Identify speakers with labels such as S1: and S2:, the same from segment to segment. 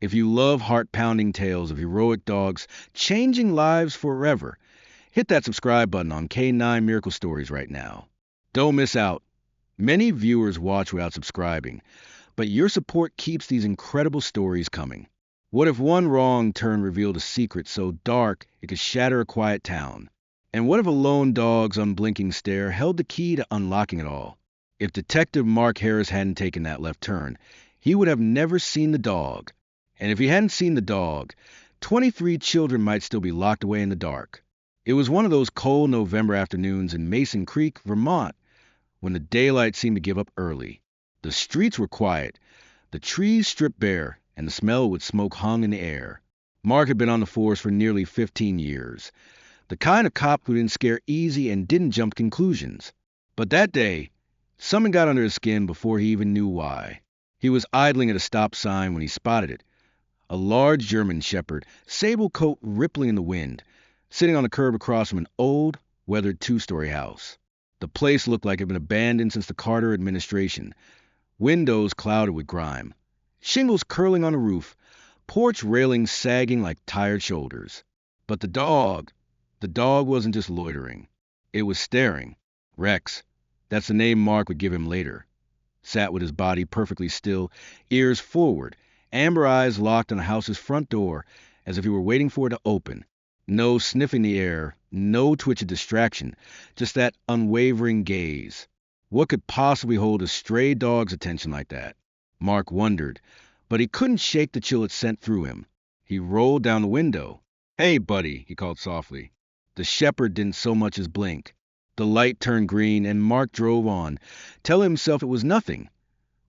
S1: If you love heart-pounding tales of heroic dogs changing lives forever, hit that subscribe button on K9 Miracle Stories right now. Don't miss out. Many viewers watch without subscribing, but your support keeps these incredible stories coming. What if one wrong turn revealed a secret so dark it could shatter a quiet town? And what if a lone dog's unblinking stare held the key to unlocking it all? If Detective Mark Harris hadn't taken that left turn, he would have never seen the dog. And if he hadn't seen the dog, 23 children might still be locked away in the dark. It was one of those cold November afternoons in Mason Creek, Vermont, when the daylight seemed to give up early. The streets were quiet, the trees stripped bare, and the smell of smoke hung in the air. Mark had been on the force for nearly 15 years. The kind of cop who didn't scare easy and didn't jump to conclusions. But that day, something got under his skin before he even knew why. He was idling at a stop sign when he spotted it. A large German shepherd, sable coat rippling in the wind, sitting on the curb across from an old, weathered two-story house. The place looked like it had been abandoned since the Carter administration. Windows clouded with grime, shingles curling on the roof, porch railings sagging like tired shoulders. But the dog wasn't just loitering. It was staring. Rex, that's the name Mark would give him later, sat with his body perfectly still, ears forward, amber eyes locked on the house's front door as if he were waiting for it to open. No sniffing the air, no twitch of distraction, just that unwavering gaze. What could possibly hold a stray dog's attention like that? Mark wondered, but he couldn't shake the chill it sent through him. He rolled down the window. "Hey, buddy," he called softly. The shepherd didn't so much as blink. The light turned green, and Mark drove on, telling himself it was nothing.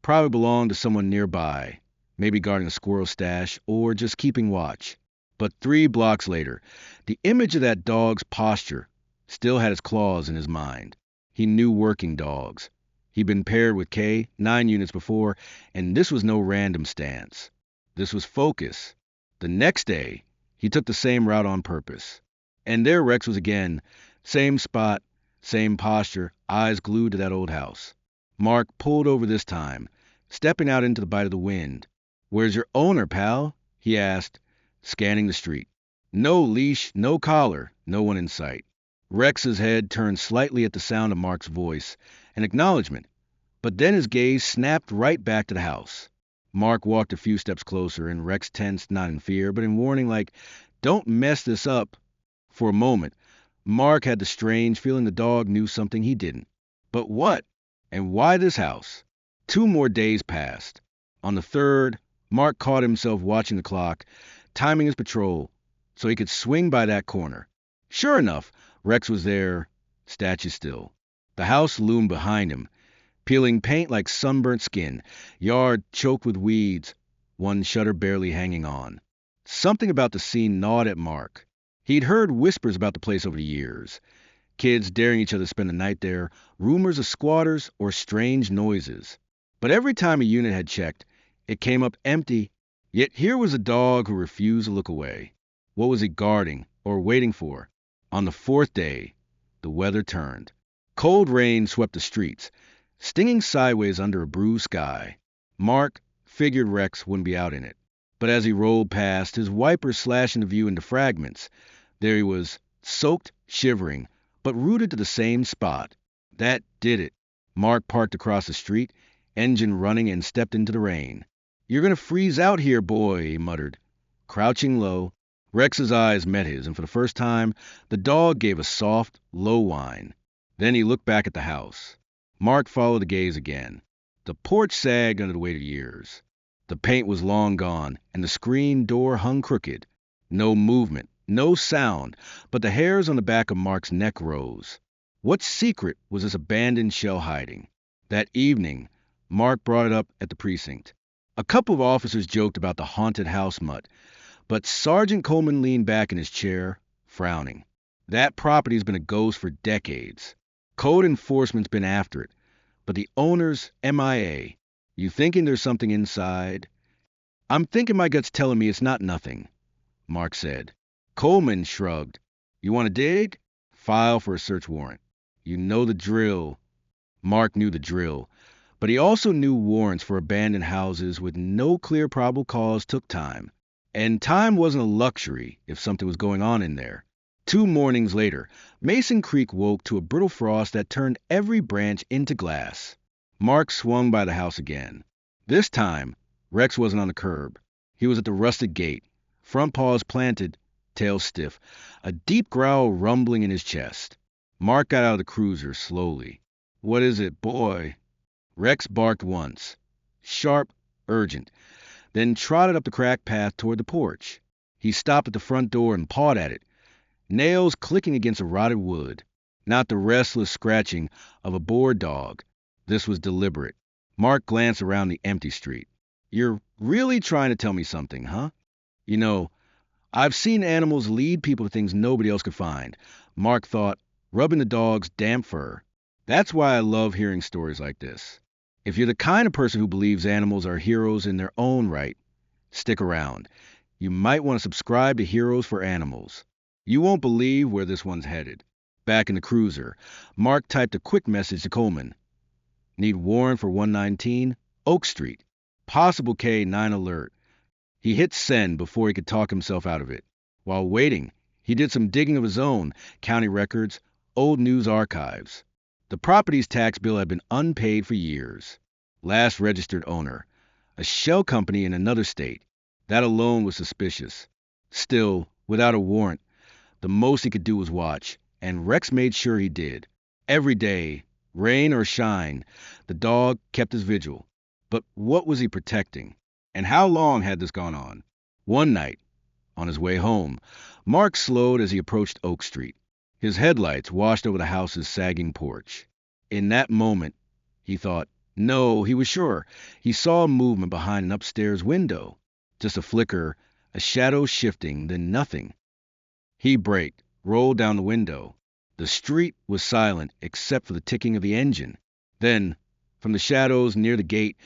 S1: Probably belonged to someone nearby, maybe guarding a squirrel stash or just keeping watch. But 3 blocks later, the image of that dog's posture still had its claws in his mind. He knew working dogs. He'd been paired with Kay 9 units before, and this was no random stance. This was focus. The next day, he took the same route on purpose. And there Rex was again, same spot, same posture, eyes glued to that old house. Mark pulled over this time, stepping out into the bite of the wind. "Where's your owner, pal?" he asked, scanning the street. No leash, no collar, no one in sight. Rex's head turned slightly at the sound of Mark's voice, an acknowledgement, but then his gaze snapped right back to the house. Mark walked a few steps closer, and Rex tensed, not in fear, but in warning, like, "Don't mess this up." For a moment, Mark had the strange feeling the dog knew something he didn't. But what? And why this house? 2 more days passed. On the 3rd, Mark caught himself watching the clock, timing his patrol, so he could swing by that corner. Sure enough, Rex was there, statue still. The house loomed behind him, peeling paint like sunburnt skin, yard choked with weeds, one shutter barely hanging on. Something about the scene gnawed at Mark. He'd heard whispers about the place over the years. Kids daring each other to spend the night there, rumors of squatters or strange noises. But every time a unit had checked, it came up empty. Yet here was a dog who refused to look away. What was he guarding or waiting for? On the 4th day, the weather turned. Cold rain swept the streets, stinging sideways under a bruised sky. Mark figured Rex wouldn't be out in it. But as he rolled past, his wipers slashing the view into fragments, there he was, soaked, shivering, but rooted to the same spot. That did it. Mark parked across the street, engine running, and stepped into the rain. "You're going to freeze out here, boy," he muttered. Crouching low, Rex's eyes met his, and for the first time, the dog gave a soft, low whine. Then he looked back at the house. Mark followed the gaze again. The porch sagged under the weight of years. The paint was long gone, and the screen door hung crooked. No movement, no sound, but the hairs on the back of Mark's neck rose. What secret was this abandoned shell hiding? That evening, Mark brought it up at the precinct. A couple of officers joked about the haunted house mutt, but Sergeant Coleman leaned back in his chair, frowning. That property's been a ghost for decades. Code enforcement's been after it, but the owner's MIA. You thinking there's something inside? "I'm thinking my gut's telling me it's not nothing," Mark said. Coleman shrugged. "You want to dig? File for a search warrant. You know the drill." Mark knew the drill, But he also knew warrants for abandoned houses with no clear probable cause took time. And time wasn't a luxury if something was going on in there. 2 mornings later, Mason Creek woke to a brittle frost that turned every branch into glass. Mark swung by the house again. This time, Rex wasn't on the curb. He was at the rusted gate, front paws planted, tail stiff, a deep growl rumbling in his chest. Mark got out of the cruiser slowly. "What is it, boy?" Rex barked once, sharp, urgent, then trotted up the cracked path toward the porch. He stopped at the front door and pawed at it, nails clicking against a rotted wood. Not the restless scratching of a bored dog. This was deliberate. Mark glanced around the empty street. "You're really trying to tell me something, huh?" "You know, I've seen animals lead people to things nobody else could find," Mark thought, rubbing the dog's damp fur. "That's why I love hearing stories like this. If you're the kind of person who believes animals are heroes in their own right, stick around. You might want to subscribe to Heroes for Animals. You won't believe where this one's headed." Back in the cruiser, Mark typed a quick message to Coleman. "Need warrant for 119 Oak Street. Possible K9 alert." He hit send before he could talk himself out of it. While waiting, he did some digging of his own, county records, old news archives. The property's tax bill had been unpaid for years. Last registered owner, a shell company in another state. That alone was suspicious. Still, without a warrant, the most he could do was watch, and Rex made sure he did. Every day, rain or shine, the dog kept his vigil. But what was he protecting? And how long had this gone on? One night, on his way home, Mark slowed as he approached Oak Street. His headlights washed over the house's sagging porch. In that moment, he thought, no, he was sure, he saw a movement behind an upstairs window. Just a flicker, a shadow shifting, then nothing. He braked, rolled down the window. The street was silent except for the ticking of the engine. Then, from the shadows near the gate,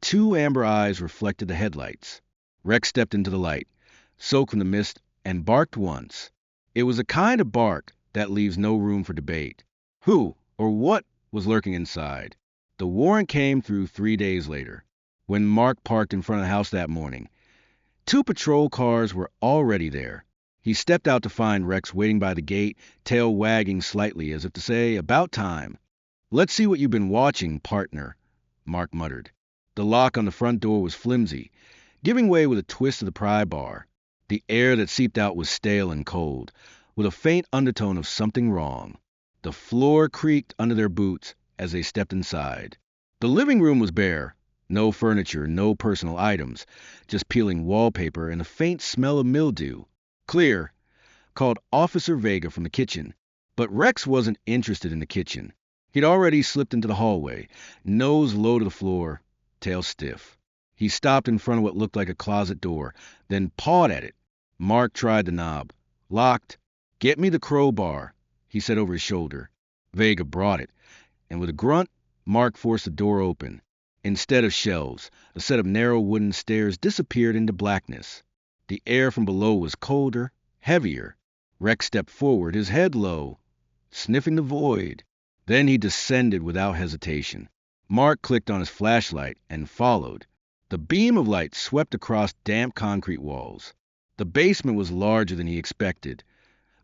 S1: 2 amber eyes reflected the headlights. Rex stepped into the light, soaked from the mist, and barked once. It was a kind of bark that leaves no room for debate. Who or what was lurking inside? The warrant came through 3 days later, when Mark parked in front of the house that morning. 2 patrol cars were already there. He stepped out to find Rex waiting by the gate, tail wagging slightly as if to say, "About time." "Let's see what you've been watching, partner," Mark muttered. The lock on the front door was flimsy, giving way with a twist of the pry bar. The air that seeped out was stale and cold, with a faint undertone of something wrong. The floor creaked under their boots as they stepped inside. The living room was bare. No furniture, no personal items, just peeling wallpaper and a faint smell of mildew. Clear, called Officer Vega from the kitchen. But Rex wasn't interested in the kitchen. He'd already slipped into the hallway, nose low to the floor, tail stiff. He stopped in front of what looked like a closet door, then pawed at it. Mark tried the knob. Locked. "Get me the crowbar," he said over his shoulder. Vega brought it, and with a grunt, Mark forced the door open. Instead of shelves, a set of narrow wooden stairs disappeared into blackness. The air from below was colder, heavier. Rex stepped forward, his head low, sniffing the void. Then he descended without hesitation. Mark clicked on his flashlight and followed. The beam of light swept across damp concrete walls. The basement was larger than he expected,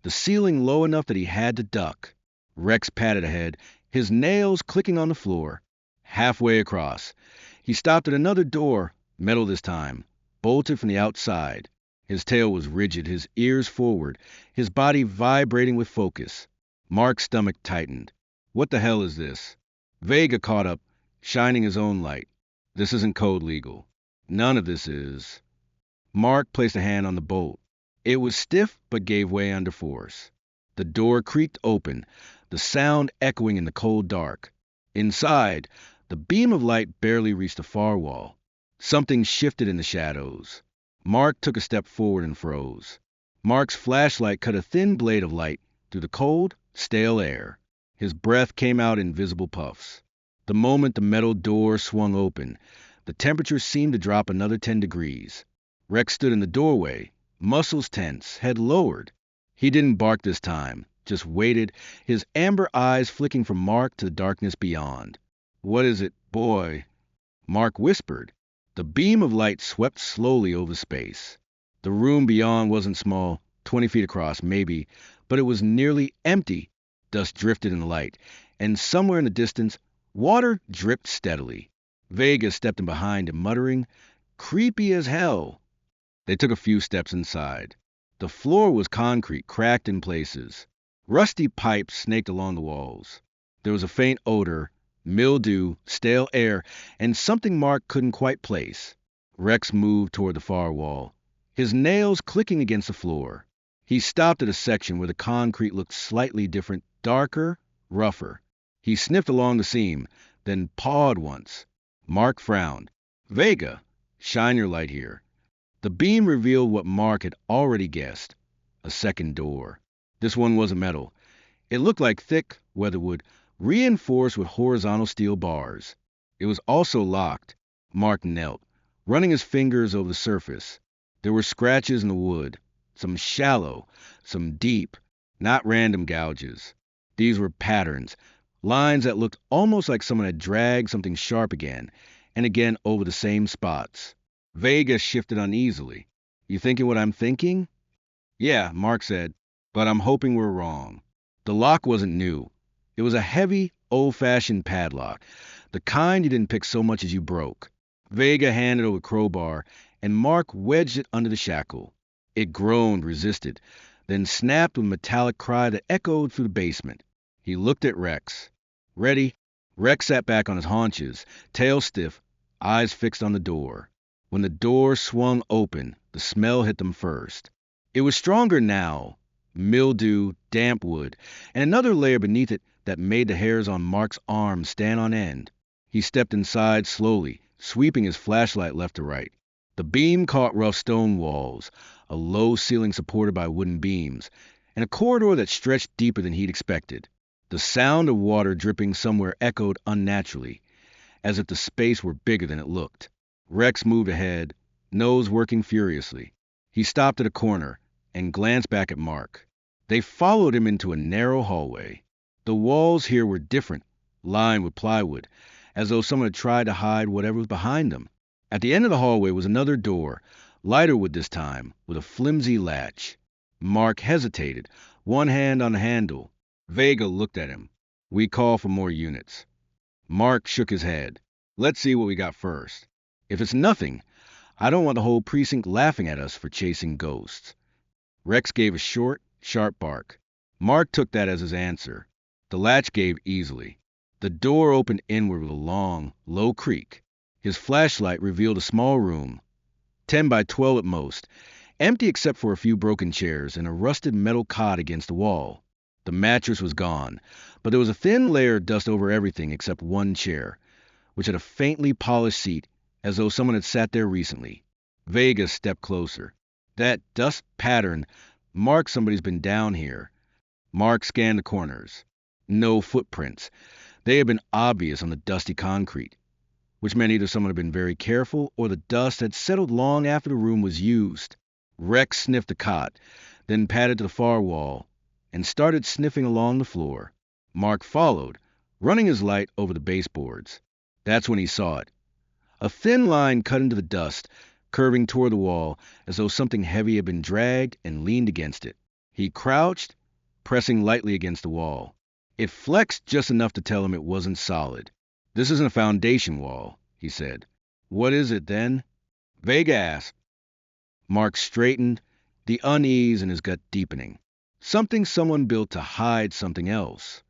S1: the ceiling low enough that he had to duck. Rex padded ahead, his nails clicking on the floor. Halfway across, he stopped at another door, metal this time, bolted from the outside. His tail was rigid, his ears forward, his body vibrating with focus. Mark's stomach tightened. What the hell is this? Vega caught up, shining his own light. This isn't code legal. None of this is. Mark placed a hand on the bolt. It was stiff but gave way under force. The door creaked open, the sound echoing in the cold dark. Inside, the beam of light barely reached the far wall. Something shifted in the shadows. Mark took a step forward and froze. Mark's flashlight cut a thin blade of light through the cold, stale air. His breath came out in visible puffs. The moment the metal door swung open, the temperature seemed to drop another 10 degrees. Rex stood in the doorway, muscles tense, head lowered. He didn't bark this time, just waited, his amber eyes flicking from Mark to the darkness beyond. "What is it, boy, Mark whispered. The beam of light swept slowly over space. The room beyond wasn't small, 20 feet across, maybe, but it was nearly empty. Dust drifted in the light, and somewhere in the distance, water dripped steadily. Vega stepped in behind him, muttering, "Creepy as hell." They took a few steps inside. The floor was concrete, cracked in places. Rusty pipes snaked along the walls. There was a faint odor, mildew, stale air, and something Mark couldn't quite place. Rex moved toward the far wall, his nails clicking against the floor. He stopped at a section where the concrete looked slightly different, darker, rougher. He sniffed along the seam, then pawed once. Mark frowned. "Vega, shine your light here." The beam revealed what Mark had already guessed. A second door. This one wasn't metal. It looked like thick weatherwood, reinforced with horizontal steel bars. It was also locked. Mark knelt, running his fingers over the surface. There were scratches in the wood, some shallow, some deep, not random gouges. These were patterns, lines that looked almost like someone had dragged something sharp again and again over the same spots. Vega shifted uneasily. "You thinking what I'm thinking?" "Yeah," Mark said, "but I'm hoping we're wrong." The lock wasn't new. It was a heavy, old-fashioned padlock, the kind you didn't pick so much as you broke. Vega handed over a crowbar, and Mark wedged it under the shackle. It groaned, resisted, then snapped with a metallic cry that echoed through the basement. He looked at Rex. "Ready?" Rex sat back on his haunches, tail stiff, eyes fixed on the door. When the door swung open, the smell hit them first. It was stronger now. Mildew, damp wood, and another layer beneath it that made the hairs on Mark's arms stand on end. He stepped inside slowly, sweeping his flashlight left to right. The beam caught rough stone walls, a low ceiling supported by wooden beams, and a corridor that stretched deeper than he'd expected. The sound of water dripping somewhere echoed unnaturally, as if the space were bigger than it looked. Rex moved ahead, nose working furiously. He stopped at a corner and glanced back at Mark. They followed him into a narrow hallway. The walls here were different, lined with plywood, as though someone had tried to hide whatever was behind them. At the end of the hallway was another door, lighter wood this time, with a flimsy latch. Mark hesitated, one hand on the handle. Vega looked at him. "We call for more units." Mark shook his head. "Let's see what we got first. If it's nothing, I don't want the whole precinct laughing at us for chasing ghosts." Rex gave a short, sharp bark. Mark took that as his answer. The latch gave easily. The door opened inward with a long, low creak. His flashlight revealed a small room, 10 by 12 at most, empty except for a few broken chairs and a rusted metal cot against the wall. The mattress was gone, but there was a thin layer of dust over everything except one chair, which had a faintly polished seat, as though someone had sat there recently. Vega stepped closer. "That dust pattern marks somebody's been down here." Mark scanned the corners. No footprints. They had been obvious on the dusty concrete, which meant either someone had been very careful or the dust had settled long after the room was used. Rex sniffed the cot, then padded to the far wall and started sniffing along the floor. Mark followed, running his light over the baseboards. That's when he saw it. A thin line cut into the dust, curving toward the wall as though something heavy had been dragged and leaned against it. He crouched, pressing lightly against the wall. It flexed just enough to tell him it wasn't solid. "This isn't a foundation wall," he said. "What is it, then?" Vega asked. Mark straightened, the unease in his gut deepening. Something someone built to hide something else.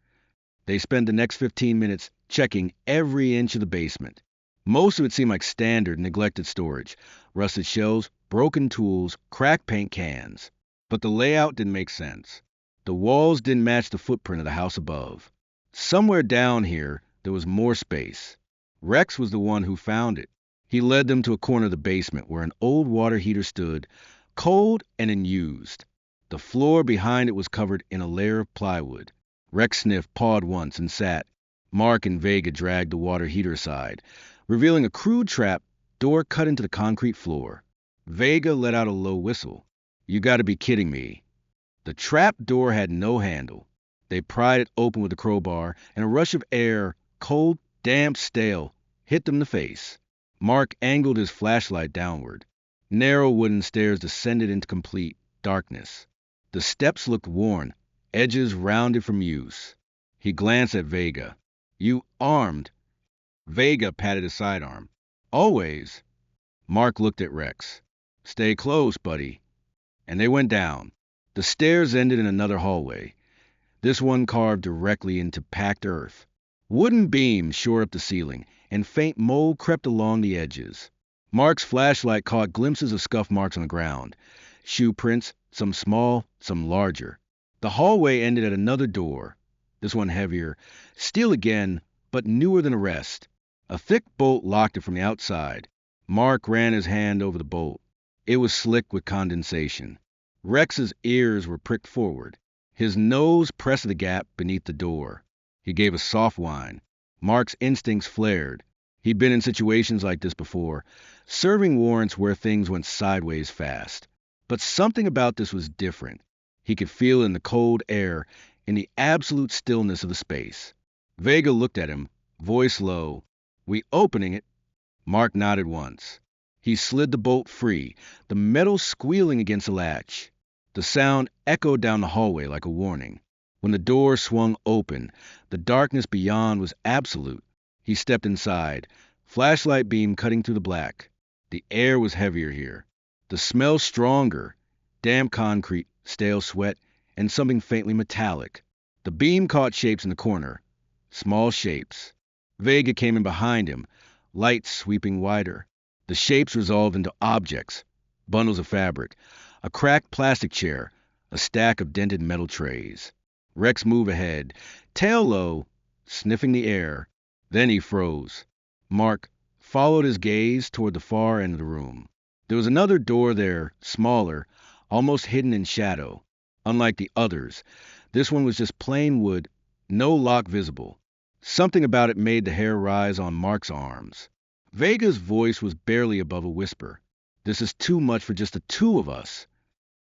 S1: They spent the next 15 minutes checking every inch of the basement. Most of it seemed like standard, neglected storage. Rusted shelves, broken tools, cracked paint cans. But the layout didn't make sense. The walls didn't match the footprint of the house above. Somewhere down here, there was more space. Rex was the one who found it. He led them to a corner of the basement where an old water heater stood, cold and unused. The floor behind it was covered in a layer of plywood. Rex sniffed, pawed once, and sat. Mark and Vega dragged the water heater aside, revealing a crude trap door cut into the concrete floor. Vega let out a low whistle. "You gotta be kidding me." The trap door had no handle. They pried it open with a crowbar, and a rush of air, cold, damp, stale, hit them in the face. Mark angled his flashlight downward. Narrow wooden stairs descended into complete darkness. The steps looked worn, edges rounded from use. He glanced at Vega. "You armed?" Vega patted his sidearm. "Always." Mark looked at Rex. "Stay close, buddy." And they went down. The stairs ended in another hallway, this one carved directly into packed earth. Wooden beams shored up the ceiling, and faint mold crept along the edges. Mark's flashlight caught glimpses of scuff marks on the ground, shoe prints, some small, some larger. The hallway ended at another door, this one heavier, steel again, but newer than the rest. A thick bolt locked it from the outside. Mark ran his hand over the bolt. It was slick with condensation. Rex's ears were pricked forward. His nose pressed the gap beneath the door. He gave a soft whine. Mark's instincts flared. He'd been in situations like this before, serving warrants where things went sideways fast. But something about this was different. He could feel it in the cold air, in the absolute stillness of the space. Vega looked at him, voice low. "We opening it?" Mark nodded once. He slid the bolt free, the metal squealing against the latch. The sound echoed down the hallway like a warning. When the door swung open, the darkness beyond was absolute. He stepped inside, flashlight beam cutting through the black. The air was heavier here. The smell stronger. Damp concrete, stale sweat, and something faintly metallic. The beam caught shapes in the corner. Small shapes. Vega came in behind him, light sweeping wider. The shapes resolved into objects, bundles of fabric, a cracked plastic chair, a stack of dented metal trays. Rex moved ahead, tail low, sniffing the air. Then he froze. Mark followed his gaze toward the far end of the room. There was another door there, smaller, almost hidden in shadow. Unlike the others, this one was just plain wood, no lock visible. Something about it made the hair rise on Mark's arms. Vega's voice was barely above a whisper. "This is too much for just the two of us."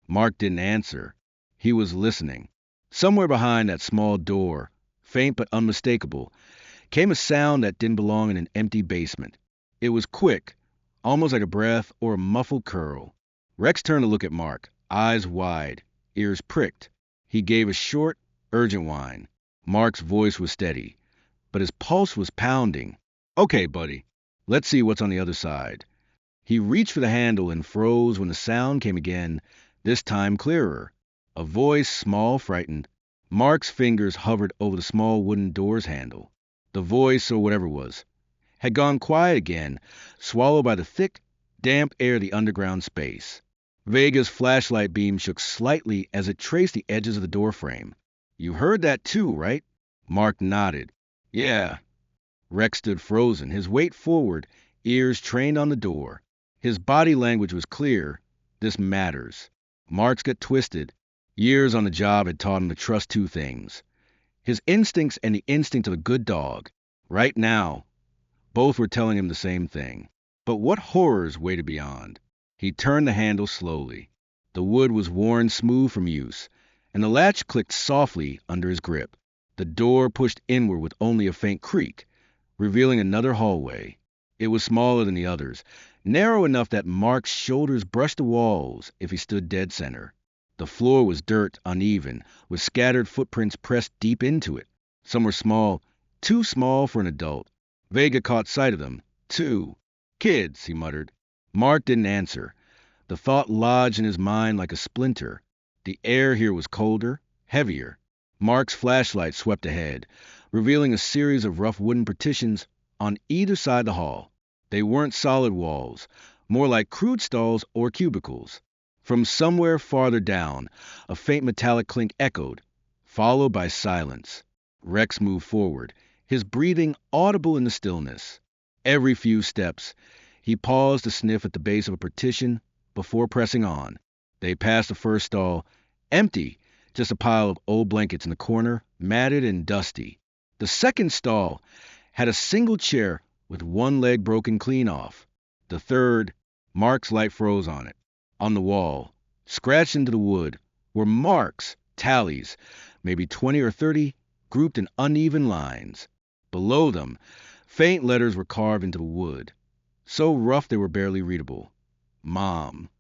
S1: Mark didn't answer. He was listening. Somewhere behind that small door, faint but unmistakable, came a sound that didn't belong in an empty basement. It was quick, almost like a breath or a muffled curl. Rex turned to look at Mark, eyes wide, ears pricked. He gave a short, urgent whine. Mark's voice was steady, but his pulse was pounding. "Okay, buddy, let's see what's on the other side." He reached for the handle and froze when the sound came again, this time clearer. A voice, small, frightened. Mark's fingers hovered over the small wooden door's handle. The voice, or whatever it was, had gone quiet again, swallowed by the thick, damp air of the underground space. Vega's flashlight beam shook slightly as it traced the edges of the doorframe. "You heard that too, right?" Mark nodded. "Yeah." Rex stood frozen, his weight forward, ears trained on the door. His body language was clear. This matters. Mark's got twisted. Years on the job had taught him to trust two things: his instincts and the instinct of a good dog. Right now, both were telling him the same thing. But what horrors waited beyond? He turned the handle slowly. The wood was worn smooth from use, and the latch clicked softly under his grip. The door pushed inward with only a faint creak, revealing another hallway. It was smaller than the others, narrow enough that Mark's shoulders brushed the walls if he stood dead center. The floor was dirt, uneven, with scattered footprints pressed deep into it. Some were small, too small for an adult. Vega caught sight of them. "Two. Kids," he muttered. Mark didn't answer. The thought lodged in his mind like a splinter. The air here was colder, heavier. Mark's flashlight swept ahead, revealing a series of rough wooden partitions on either side of the hall. They weren't solid walls, more like crude stalls or cubicles. From somewhere farther down, a faint metallic clink echoed, followed by silence. Rex moved forward, his breathing audible in the stillness. Every few steps, he paused to sniff at the base of a partition before pressing on. They passed the first stall, empty, just a pile of old blankets in the corner, matted and dusty. The second stall had a single chair with one leg broken clean off. The third, Mark's light froze on it. On the wall, scratched into the wood, were marks, tallies, maybe 20 or 30, grouped in uneven lines. Below them, Faint letters were carved into the wood, so rough they were barely readable. Mom.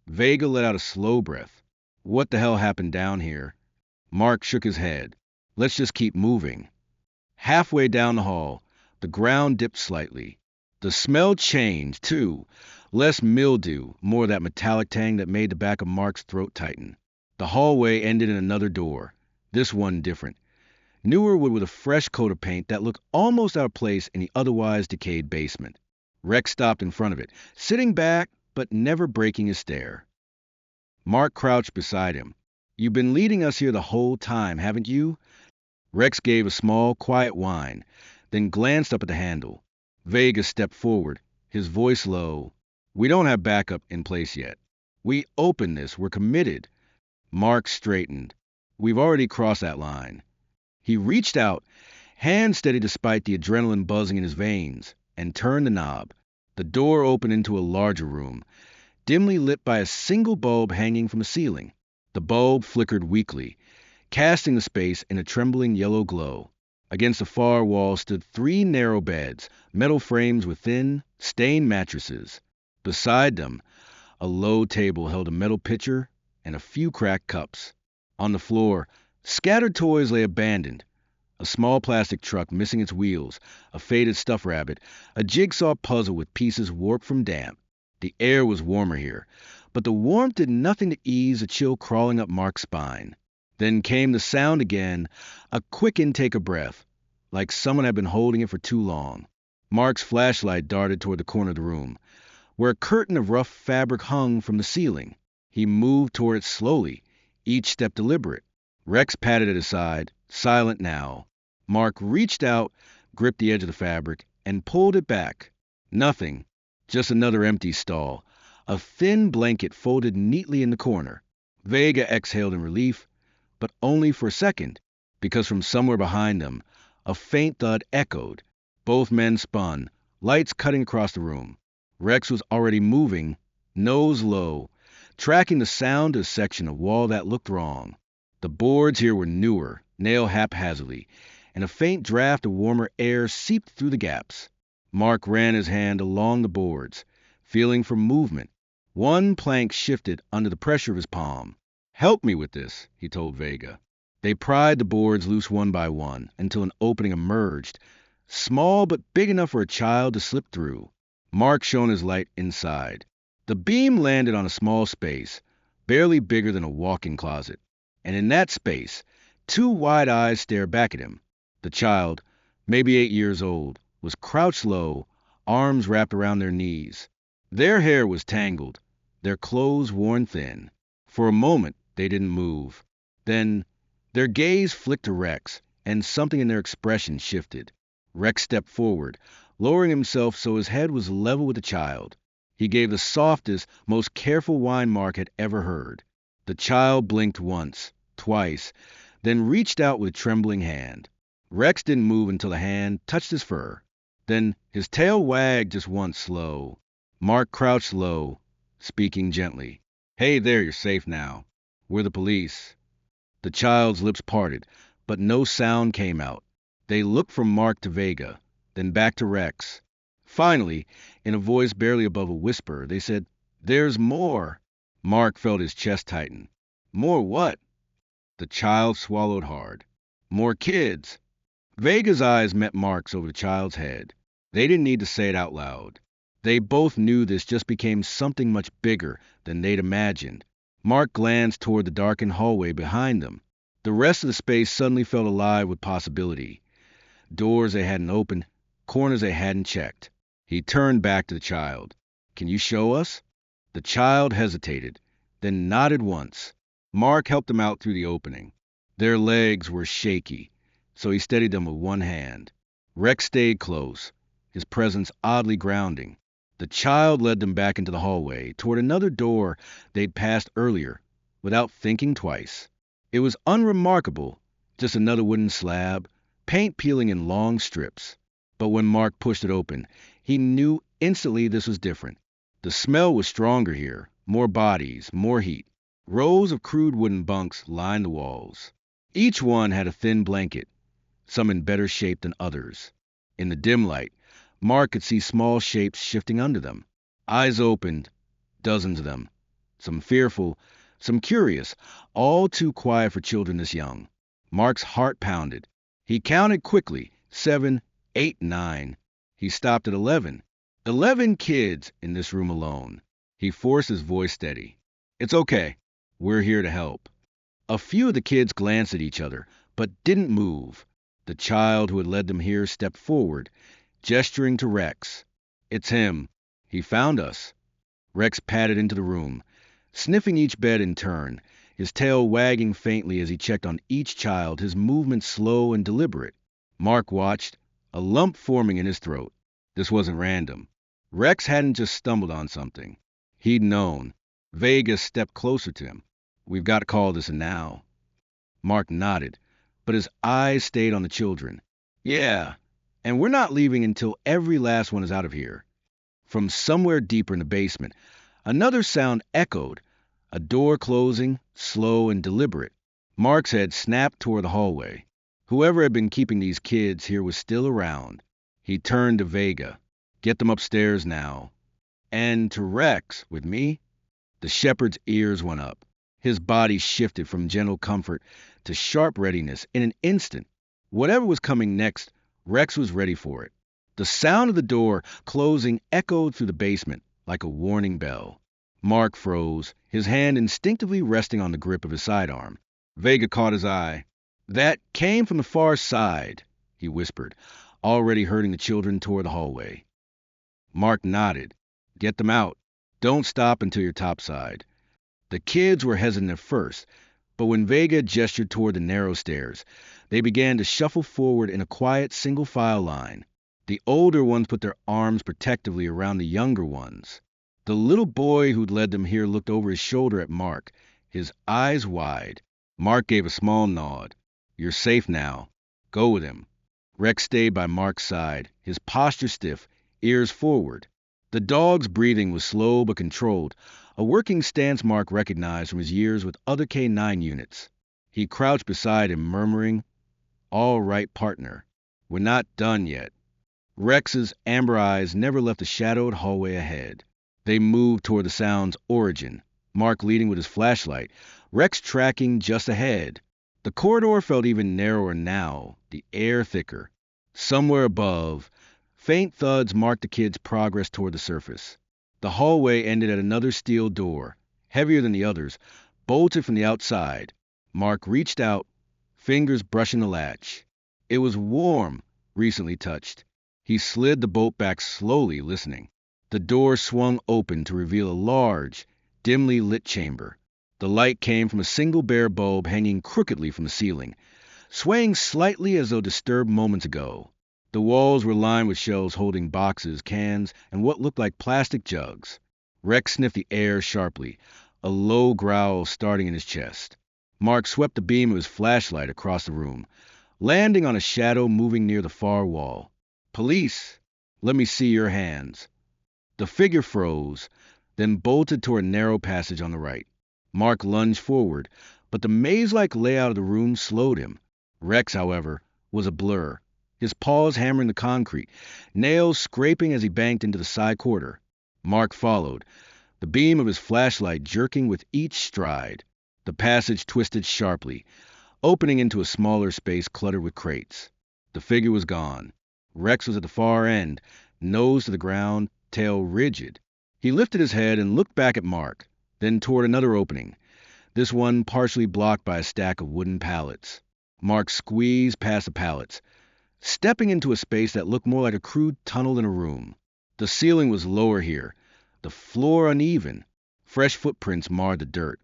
S1: Vega let out a slow breath. What the hell happened down here? Mark shook his head. Let's just keep moving. Halfway down the hall, the ground dipped slightly. The smell changed, too. Less mildew, more of that metallic tang that made the back of Mark's throat tighten. The hallway ended in another door, this one different. Newer wood with a fresh coat of paint that looked almost out of place in the otherwise decayed basement. Rex stopped in front of it, sitting back but never breaking his stare. Mark crouched beside him. You've been leading us here the whole time, haven't you? Rex gave a small, quiet whine, then glanced up at the handle. Vega stepped forward, his voice low. We don't have backup in place yet. We open this, we're committed. Mark straightened. We've already crossed that line. He reached out, hand steady despite the adrenaline buzzing in his veins, and turned the knob. The door opened into a larger room, dimly lit by a single bulb hanging from the ceiling. The bulb flickered weakly, casting the space in a trembling yellow glow. Against the far wall stood 3 narrow beds, metal frames with thin, stained mattresses. Beside them, a low table held a metal pitcher and a few cracked cups. On the floor, scattered toys lay abandoned. A small plastic truck missing its wheels, a faded stuffed rabbit, a jigsaw puzzle with pieces warped from damp. The air was warmer here, but the warmth did nothing to ease a chill crawling up Mark's spine. Then came the sound again, a quick intake of breath, like someone had been holding it for too long. Mark's flashlight darted toward the corner of the room, where a curtain of rough fabric hung from the ceiling. He moved toward it slowly, each step deliberate. Rex patted at his side, silent now. Mark reached out, gripped the edge of the fabric, and pulled it back. Nothing, just another empty stall, a thin blanket folded neatly in the corner. Vega exhaled in relief, but only for a second, because from somewhere behind them, a faint thud echoed. Both men spun, lights cutting across the room. Rex was already moving, nose low, tracking the sound to a section of wall that looked wrong. The boards here were newer, nailed haphazardly, and a faint draft of warmer air seeped through the gaps. Mark ran his hand along the boards, feeling for movement. One plank shifted under the pressure of his palm. Help me with this, he told Vega. They pried the boards loose one by one until an opening emerged, small but big enough for a child to slip through. Mark shone his light inside. The beam landed on a small space, barely bigger than a walk-in closet. And in that space, 2 wide eyes stared back at him. The child, maybe 8 years old, was crouched low, arms wrapped around their knees. Their hair was tangled, their clothes worn thin. For a moment, they didn't move. Then, their gaze flicked to Rex, and something in their expression shifted. Rex stepped forward, lowering himself so his head was level with the child. He gave the softest, most careful whine Mark had ever heard. The child blinked once, twice, then reached out with a trembling hand. Rex didn't move until the hand touched his fur. Then his tail wagged just once slow. Mark crouched low, speaking gently. Hey there, you're safe now. We're the police. The child's lips parted, but no sound came out. They looked from Mark to Vega, then back to Rex. Finally, in a voice barely above a whisper, they said, There's more. Mark felt his chest tighten. More what? The child swallowed hard. More kids. Vega's eyes met Mark's over the child's head. They didn't need to say it out loud. They both knew this just became something much bigger than they'd imagined. Mark glanced toward the darkened hallway behind them. The rest of the space suddenly felt alive with possibility. Doors they hadn't opened, corners they hadn't checked. He turned back to the child. Can you show us? The child hesitated, then nodded once. Mark helped them out through the opening. Their legs were shaky, so he steadied them with one hand. Rex stayed close, his presence oddly grounding. The child led them back into the hallway, toward another door they'd passed earlier, without thinking twice. It was unremarkable, just another wooden slab, paint peeling in long strips. But when Mark pushed it open, he knew instantly this was different. The smell was stronger here, more bodies, more heat. Rows of crude wooden bunks lined the walls. Each one had a thin blanket, some in better shape than others. In the dim light, Mark could see small shapes shifting under them. Eyes opened, dozens of them. Some fearful, some curious, all too quiet for children this young. Mark's heart pounded. He counted quickly, 7, 8, 9. He stopped at 11. 11 kids in this room alone. He forced his voice steady. It's okay. We're here to help. A few of the kids glanced at each other, but didn't move. The child who had led them here stepped forward, gesturing to Rex. It's him. He found us. Rex padded into the room, sniffing each bed in turn, his tail wagging faintly as he checked on each child, his movements slow and deliberate. Mark watched, a lump forming in his throat. This wasn't random. Rex hadn't just stumbled on something. He'd known. Vega stepped closer to him. We've got to call this a now. Mark nodded, but his eyes stayed on the children. Yeah, and we're not leaving until every last one is out of here. From somewhere deeper in the basement, another sound echoed, a door closing, slow and deliberate. Mark's head snapped toward the hallway. Whoever had been keeping these kids here was still around. He turned to Vega. Get them upstairs now. And to Rex, with me? The shepherd's ears went up. His body shifted from gentle comfort to sharp readiness in an instant. Whatever was coming next, Rex was ready for it. The sound of the door closing echoed through the basement like a warning bell. Mark froze, his hand instinctively resting on the grip of his sidearm. Vega caught his eye. That came from the far side, he whispered, already herding the children toward the hallway. Mark nodded. Get them out. Don't stop until you're topside. The kids were hesitant at first, but when Vega gestured toward the narrow stairs, they began to shuffle forward in a quiet single-file line. The older ones put their arms protectively around the younger ones. The little boy who'd led them here looked over his shoulder at Mark, his eyes wide. Mark gave a small nod. You're safe now. Go with him. Rex stayed by Mark's side, his posture stiff, ears forward. The dog's breathing was slow but controlled, a working stance Mark recognized from his years with other K-9 units. He crouched beside him, murmuring, All right, partner. We're not done yet. Rex's amber eyes never left the shadowed hallway ahead. They moved toward the sound's origin, Mark leading with his flashlight, Rex tracking just ahead. The corridor felt even narrower now, the air thicker. Somewhere above, faint thuds marked the kids' progress toward the surface. The hallway ended at another steel door, heavier than the others, bolted from the outside. Mark reached out, fingers brushing the latch. It was warm, recently touched. He slid the bolt back slowly, listening. The door swung open to reveal a large, dimly lit chamber. The light came from a single bare bulb hanging crookedly from the ceiling, swaying slightly as though disturbed moments ago. The walls were lined with shelves holding boxes, cans, and what looked like plastic jugs. Rex sniffed the air sharply, a low growl starting in his chest. Mark swept the beam of his flashlight across the room, landing on a shadow moving near the far wall. Police! Let me see your hands. The figure froze, then bolted toward a narrow passage on the right. Mark lunged forward, but the maze-like layout of the room slowed him. Rex, however, was a blur, his paws hammering the concrete, nails scraping as he banked into the side corridor. Mark followed, the beam of his flashlight jerking with each stride. The passage twisted sharply, opening into a smaller space cluttered with crates. The figure was gone. Rex was at the far end, nose to the ground, tail rigid. He lifted his head and looked back at Mark, then toward another opening, this one partially blocked by a stack of wooden pallets. Mark squeezed past the pallets, stepping into a space that looked more like a crude tunnel in a room. The ceiling was lower here, the floor uneven. Fresh footprints marred the dirt.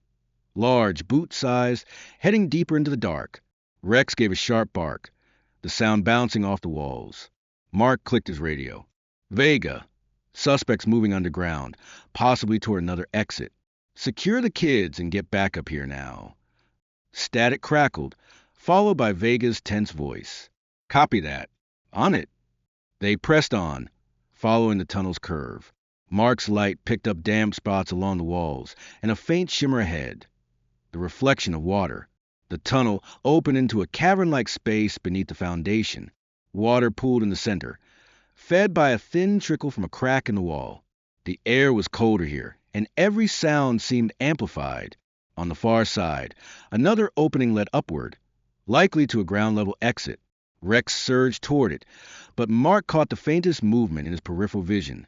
S1: Large, boot-sized, heading deeper into the dark. Rex gave a sharp bark, the sound bouncing off the walls. Mark clicked his radio. Vega. Suspects moving underground, possibly toward another exit. Secure the kids and get back up here now. Static crackled, followed by Vega's tense voice. Copy that. On it. They pressed on, following the tunnel's curve. Mark's light picked up damp spots along the walls and a faint shimmer ahead. The reflection of water. The tunnel opened into a cavern-like space beneath the foundation. Water pooled in the center, fed by a thin trickle from a crack in the wall. The air was colder here, and every sound seemed amplified. On the far side, another opening led upward, likely to a ground-level exit. Rex surged toward it, but Mark caught the faintest movement in his peripheral vision,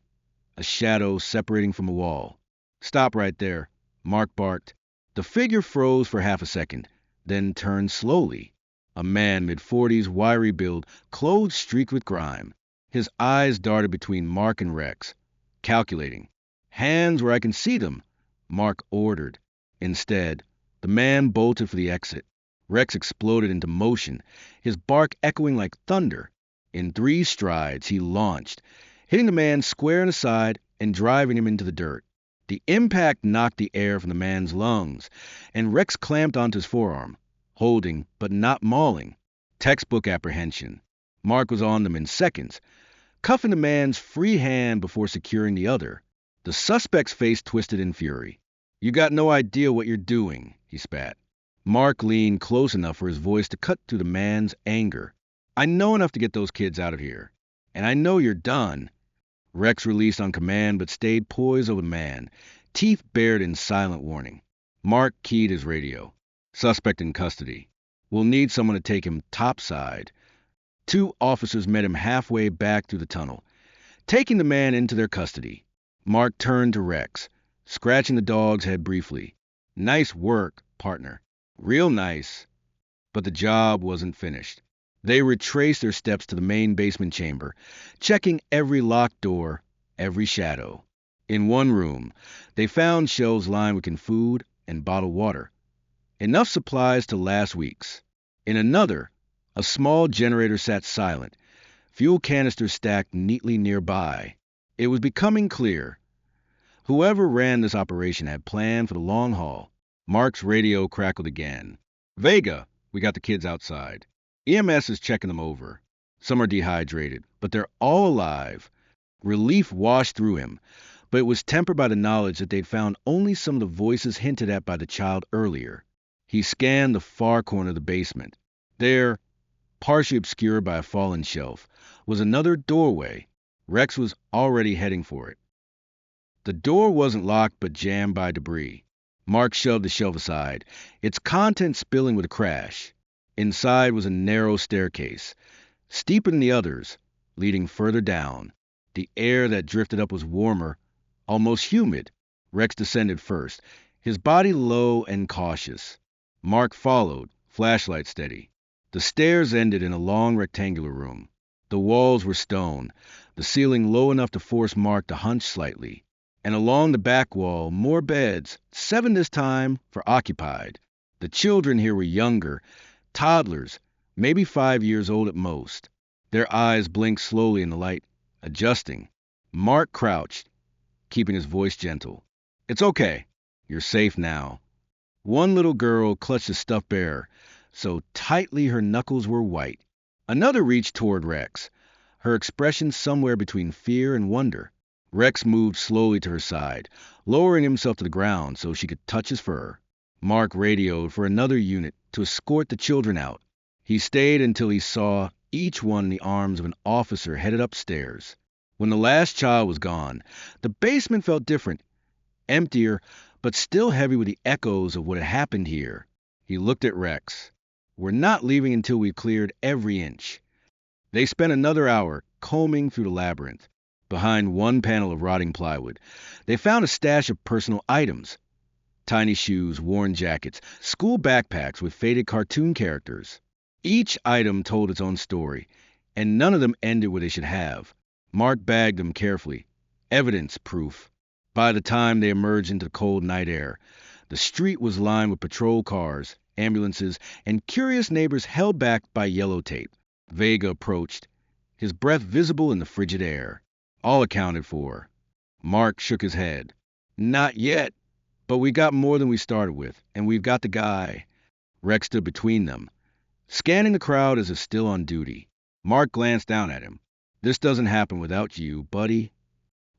S1: a shadow separating from a wall. "Stop right there," Mark barked. The figure froze for half a second, then turned slowly. A man, mid-40s, wiry build, clothes streaked with grime. His eyes darted between Mark and Rex. Calculating. "Hands where I can see them," Mark ordered. Instead, the man bolted for the exit. Rex exploded into motion, his bark echoing like thunder. In 3 strides, he launched, hitting the man square in the side and driving him into the dirt. The impact knocked the air from the man's lungs, and Rex clamped onto his forearm, holding but not mauling. Textbook apprehension. Mark was on them in seconds, cuffing the man's free hand before securing the other. The suspect's face twisted in fury. "You got no idea what you're doing," he spat. Mark leaned close enough for his voice to cut through the man's anger. "I know enough to get those kids out of here. And I know you're done." Rex released on command but stayed poised over the man, teeth bared in silent warning. Mark keyed his radio. "Suspect in custody. We'll need someone to take him topside." 2 officers met him halfway back through the tunnel, taking the man into their custody. Mark turned to Rex, scratching the dog's head briefly. "Nice work, partner. Real nice." But the job wasn't finished. They retraced their steps to the main basement chamber, checking every locked door, every shadow. In one room, they found shelves lined with food and bottled water, enough supplies to last weeks. In another, a small generator sat silent, fuel canisters stacked neatly nearby. It was becoming clear. Whoever ran this operation had planned for the long haul. Mark's radio crackled again. "Vega, we got the kids outside. EMS is checking them over. Some are dehydrated, but they're all alive." Relief washed through him, but it was tempered by the knowledge that they'd found only some of the voices hinted at by the child earlier. He scanned the far corner of the basement. There, partially obscured by a fallen shelf, was another doorway. Rex was already heading for it. The door wasn't locked but jammed by debris. Mark shoved the shelf aside, its contents spilling with a crash. Inside was a narrow staircase, steeper than the others, leading further down. The air that drifted up was warmer, almost humid. Rex descended first, his body low and cautious. Mark followed, flashlight steady. The stairs ended in a long rectangular room. The walls were stone, the ceiling low enough to force Mark to hunch slightly. And along the back wall, more beds, 7 this time, for occupied. The children here were younger, toddlers, maybe 5 years old at most. Their eyes blinked slowly in the light, adjusting. Mark crouched, keeping his voice gentle. "It's okay. You're safe now." One little girl clutched a stuffed bear, so tightly her knuckles were white. Another reached toward Rex, her expression somewhere between fear and wonder. Rex moved slowly to her side, lowering himself to the ground so she could touch his fur. Mark radioed for another unit to escort the children out. He stayed until he saw each one in the arms of an officer headed upstairs. When the last child was gone, the basement felt different, emptier, but still heavy with the echoes of what had happened here. He looked at Rex. "We're not leaving until we've cleared every inch." They spent another hour combing through the labyrinth. Behind one panel of rotting plywood, they found a stash of personal items. Tiny shoes, worn jackets, school backpacks with faded cartoon characters. Each item told its own story, and none of them ended where they should have. Mark bagged them carefully. Evidence proof. By the time they emerged into the cold night air, the street was lined with patrol cars, ambulances, and curious neighbors held back by yellow tape. Vega approached, his breath visible in the frigid air. "All accounted for." Mark shook his head. "Not yet, but we got more than we started with, and we've got the guy." Rex stood between them, scanning the crowd as if still on duty. Mark glanced down at him. "This doesn't happen without you, buddy."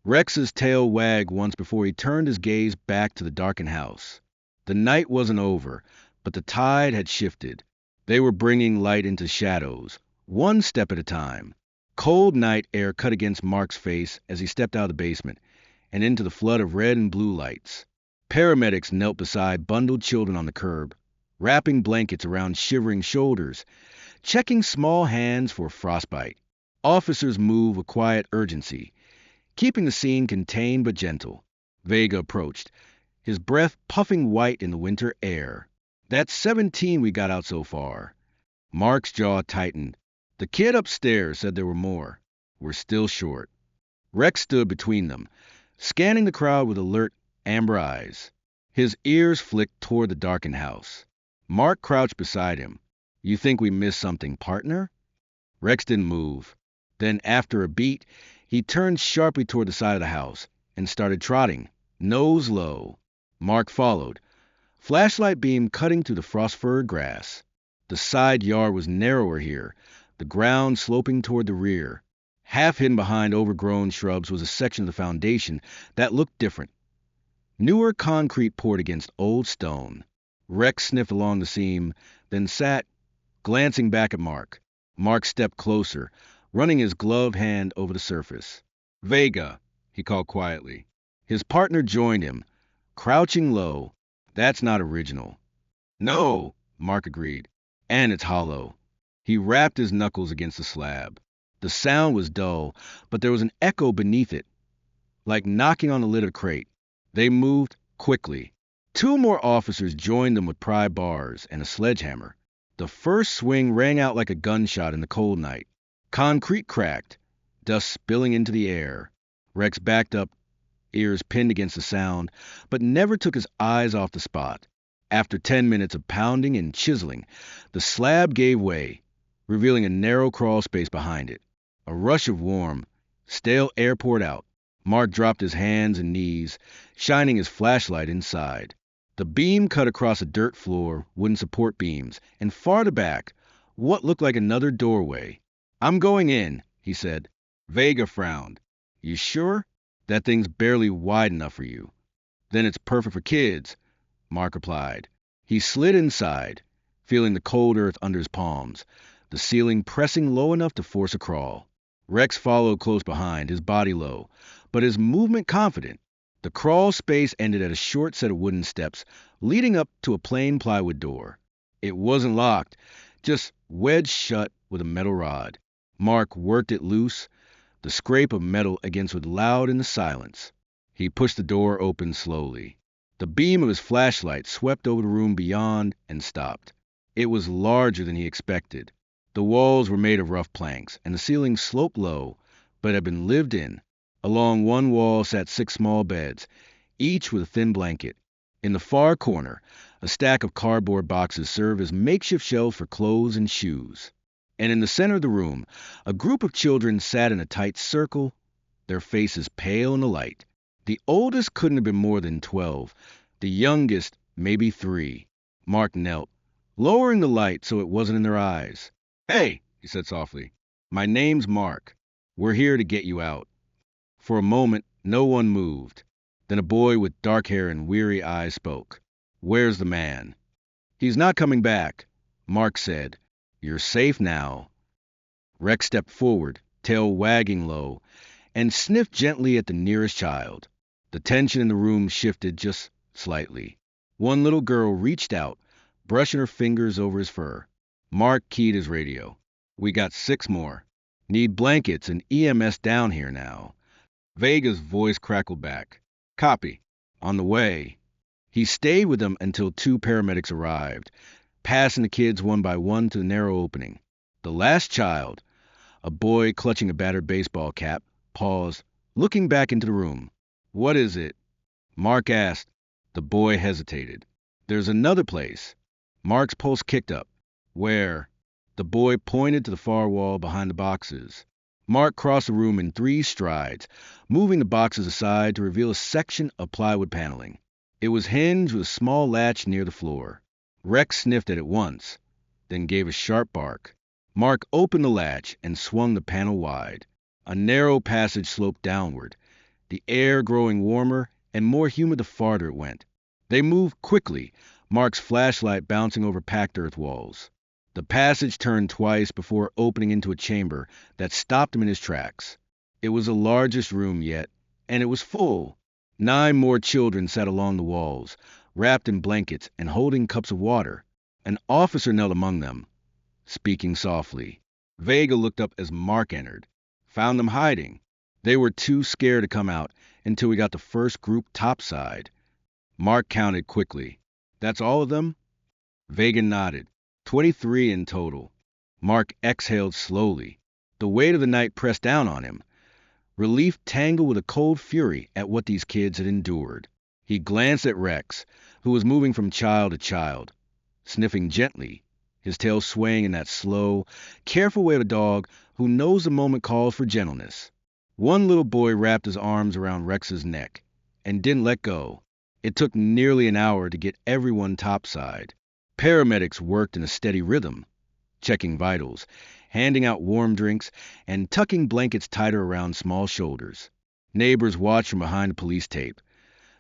S1: Rex's tail wagged once before he turned his gaze back to the darkened house. The night wasn't over, but the tide had shifted. They were bringing light into shadows, one step at a time. Cold night air cut against Mark's face as he stepped out of the basement and into the flood of red and blue lights. Paramedics knelt beside bundled children on the curb, wrapping blankets around shivering shoulders, checking small hands for frostbite. Officers move with quiet urgency, keeping the scene contained but gentle. Vega approached, his breath puffing white in the winter air. "That's 17 we got out so far." Mark's jaw tightened. The kid upstairs said there were more. We're still short. Rex stood between them, scanning the crowd with alert, amber eyes. His ears flicked toward the darkened house. Mark crouched beside him. "You think we missed something, partner?" Rex didn't move. Then, after a beat, he turned sharply toward the side of the house and started trotting, nose low. Mark followed, flashlight beam cutting through the frost-furred grass. The side yard was narrower here, the ground sloping toward the rear. Half hidden behind overgrown shrubs was a section of the foundation that looked different. Newer concrete poured against old stone. Rex sniffed along the seam, then sat, glancing back at Mark. Mark stepped closer, running his gloved hand over the surface. "Vega," he called quietly. His partner joined him, crouching low. "That's not original." "No," Mark agreed. "And it's hollow." He rapped his knuckles against the slab. The sound was dull, but there was an echo beneath it, like knocking on the lid of a crate. They moved quickly. Two more officers joined them with pry bars and a sledgehammer. The first swing rang out like a gunshot in the cold night. Concrete cracked, dust spilling into the air. Rex backed up, ears pinned against the sound, but never took his eyes off the spot. After 10 minutes of pounding and chiseling, the slab gave way, revealing a narrow crawl space behind it. A rush of warm, stale air poured out. Mark dropped his hands and knees, shining his flashlight inside. The beam cut across a dirt floor, wooden support beams, and farther back, what looked like another doorway. "I'm going in," he said. Vega frowned. "You sure? That thing's barely wide enough for you." "Then it's perfect for kids," Mark replied. He slid inside, feeling the cold earth under his palms, the ceiling pressing low enough to force a crawl. Rex followed close behind, his body low, but his movement confident. The crawl space ended at a short set of wooden steps leading up to a plain plywood door. It wasn't locked, just wedged shut with a metal rod. Mark worked it loose. The scrape of metal against was loud in the silence. He pushed the door open slowly. The beam of his flashlight swept over the room beyond and stopped. It was larger than he expected. The walls were made of rough planks, and the ceiling sloped low, but had been lived in. Along one wall sat 6 small beds, each with a thin blanket. In the far corner, a stack of cardboard boxes served as makeshift shelves for clothes and shoes. And in the center of the room, a group of children sat in a tight circle, their faces pale in the light. The oldest couldn't have been more than 12, the youngest maybe 3. Mark knelt, lowering the light so it wasn't in their eyes. "Hey," he said softly. "My name's Mark. We're here to get you out." For a moment, no one moved. Then a boy with dark hair and weary eyes spoke. "Where's the man?" "He's not coming back," Mark said. "You're safe now." Rex stepped forward, tail wagging low, and sniffed gently at the nearest child. The tension in the room shifted just slightly. One little girl reached out, brushing her fingers over his fur. Mark keyed his radio. "We got 6 more. Need blankets and EMS down here now." Vega's voice crackled back. "Copy. On the way." He stayed with them until 2 paramedics arrived, passing the kids one by one to the narrow opening. The last child, a boy clutching a battered baseball cap, paused, looking back into the room. "What is it?" Mark asked. The boy hesitated. "There's another place." Mark's pulse kicked up. "Where?" The boy pointed to the far wall behind the boxes. Mark crossed the room in 3 strides, moving the boxes aside to reveal a section of plywood paneling. It was hinged with a small latch near the floor. Rex sniffed at it once, then gave a sharp bark. Mark opened the latch and swung the panel wide. A narrow passage sloped downward, the air growing warmer and more humid the farther it went. They moved quickly, Mark's flashlight bouncing over packed earth walls. The passage turned twice before opening into a chamber that stopped him in his tracks. It was the largest room yet, and it was full. 9 more children sat along the walls, wrapped in blankets and holding cups of water. An officer knelt among them, speaking softly. Vega looked up as Mark entered, found them hiding. They were too scared to come out until we got the first group topside. Mark counted quickly. That's all of them? Vega nodded. 23 in total. Mark exhaled slowly. The weight of the night pressed down on him. Relief tangled with a cold fury at what these kids had endured. He glanced at Rex, who was moving from child to child, sniffing gently, his tail swaying in that slow, careful way of a dog who knows the moment calls for gentleness. One little boy wrapped his arms around Rex's neck and didn't let go. It took nearly an hour to get everyone topside. Paramedics worked in a steady rhythm, checking vitals, handing out warm drinks, and tucking blankets tighter around small shoulders. Neighbors watched from behind the police tape,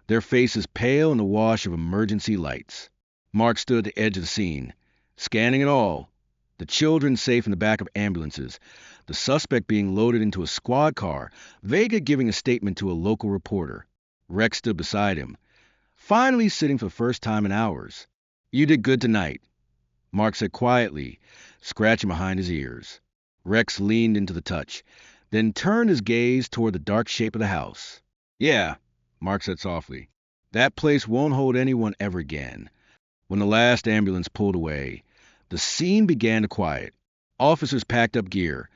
S1: their faces pale in the wash of emergency lights. Mark stood at the edge of the scene, scanning it all. The children safe in the back of ambulances, the suspect being loaded into a squad car, Vega giving a statement to a local reporter. Rex stood beside him, finally sitting for the first time in hours. "You did good tonight," Mark said quietly, scratching behind his ears. Rex leaned into the touch, then turned his gaze toward the dark shape of the house. "Yeah," Mark said softly. "That place won't hold anyone ever again." When the last ambulance pulled away, the scene began to quiet. Officers packed up gear.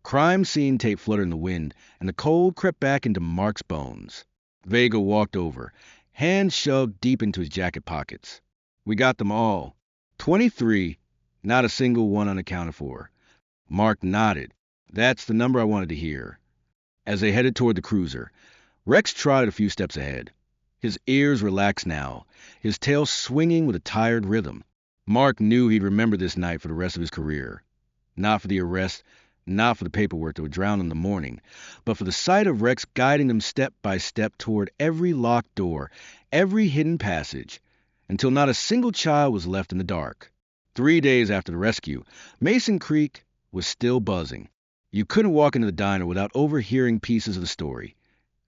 S1: Crime scene tape fluttered in the wind, and the cold crept back into Mark's bones. Vega walked over, hands shoved deep into his jacket pockets. "We got them all. 23, not a single one unaccounted for." Mark nodded. "That's the number I wanted to hear." As they headed toward the cruiser, Rex trotted a few steps ahead. His ears relaxed now, his tail swinging with a tired rhythm. Mark knew he'd remember this night for the rest of his career. Not for the arrest, not for the paperwork that would drown in the morning, but for the sight of Rex guiding them step by step toward every locked door, every hidden passage, until not a single child was left in the dark. 3 days after the rescue, Mason Creek was still buzzing. You couldn't walk into the diner without overhearing pieces of the story.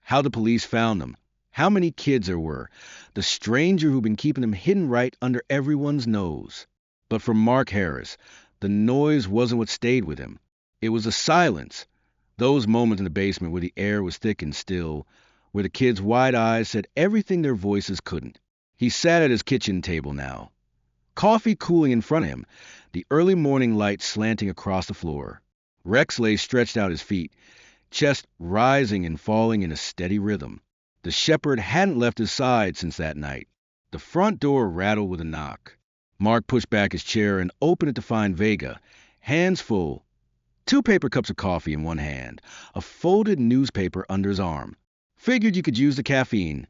S1: How the police found them, how many kids there were, the stranger who'd been keeping them hidden right under everyone's nose. But for Mark Harris, the noise wasn't what stayed with him. It was the silence, those moments in the basement where the air was thick and still, where the kids' wide eyes said everything their voices couldn't. He sat at his kitchen table now, coffee cooling in front of him, the early morning light slanting across the floor. Rex lay stretched out his feet, chest rising and falling in a steady rhythm. The shepherd hadn't left his side since that night. The front door rattled with a knock. Mark pushed back his chair and opened it to find Vega, hands full, 2 paper cups of coffee in one hand, a folded newspaper under his arm. "Figured you could use the caffeine,"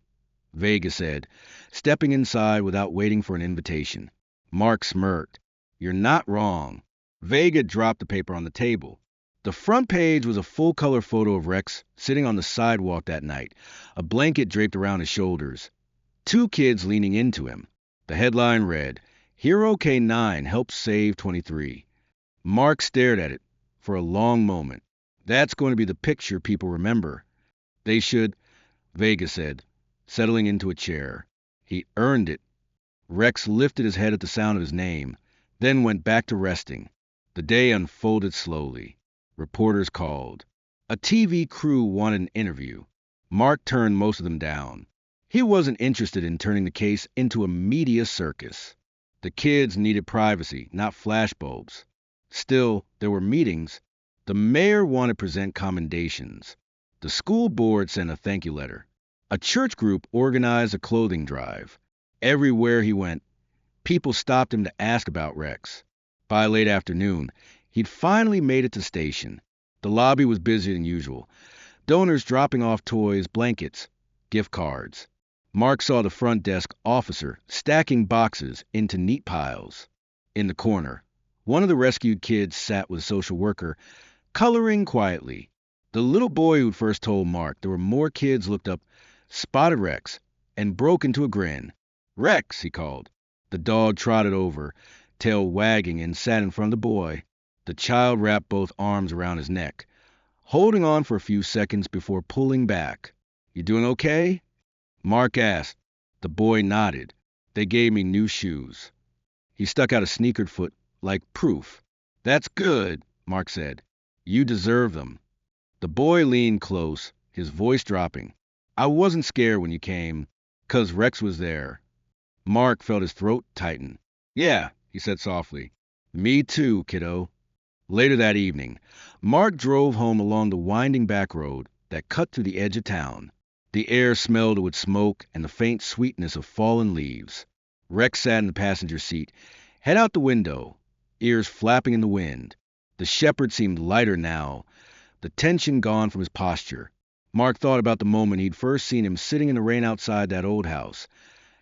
S1: Vega said, stepping inside without waiting for an invitation. Mark smirked. "You're not wrong." Vega dropped the paper on the table. The front page was a full-color photo of Rex sitting on the sidewalk that night, a blanket draped around his shoulders. 2 kids leaning into him. The headline read, "Hero K9 helps save 23." Mark stared at it for a long moment. "That's going to be the picture people remember." "They should," Vega said, settling into a chair. "He earned it." Rex lifted his head at the sound of his name, then went back to resting. The day unfolded slowly. Reporters called. A TV crew wanted an interview. Mark turned most of them down. He wasn't interested in turning the case into a media circus. The kids needed privacy, not flashbulbs. Still, there were meetings. The mayor wanted to present commendations. The school board sent a thank you letter. A church group organized a clothing drive. Everywhere he went, people stopped him to ask about Rex. By late afternoon, he'd finally made it to the station. The lobby was busier than usual. Donors dropping off toys, blankets, gift cards. Mark saw the front desk officer stacking boxes into neat piles. In the corner, one of the rescued kids sat with a social worker, coloring quietly. The little boy who'd first told Mark there were more kids looked up, spotted Rex, and broke into a grin. "Rex," he called. The dog trotted over, tail wagging, and sat in front of the boy. The child wrapped both arms around his neck, holding on for a few seconds before pulling back. "You doing okay?" Mark asked. The boy nodded. "They gave me new shoes." He stuck out a sneakered foot like proof. "That's good," Mark said. "You deserve them." The boy leaned close, his voice dropping. "I wasn't scared when you came, 'cause Rex was there." Mark felt his throat tighten. "Yeah," he said softly. "Me too, kiddo." Later that evening, Mark drove home along the winding back road that cut through the edge of town. The air smelled with smoke and the faint sweetness of fallen leaves. Rex sat in the passenger seat, head out the window, ears flapping in the wind. The shepherd seemed lighter now, the tension gone from his posture. Mark thought about the moment he'd first seen him sitting in the rain outside that old house.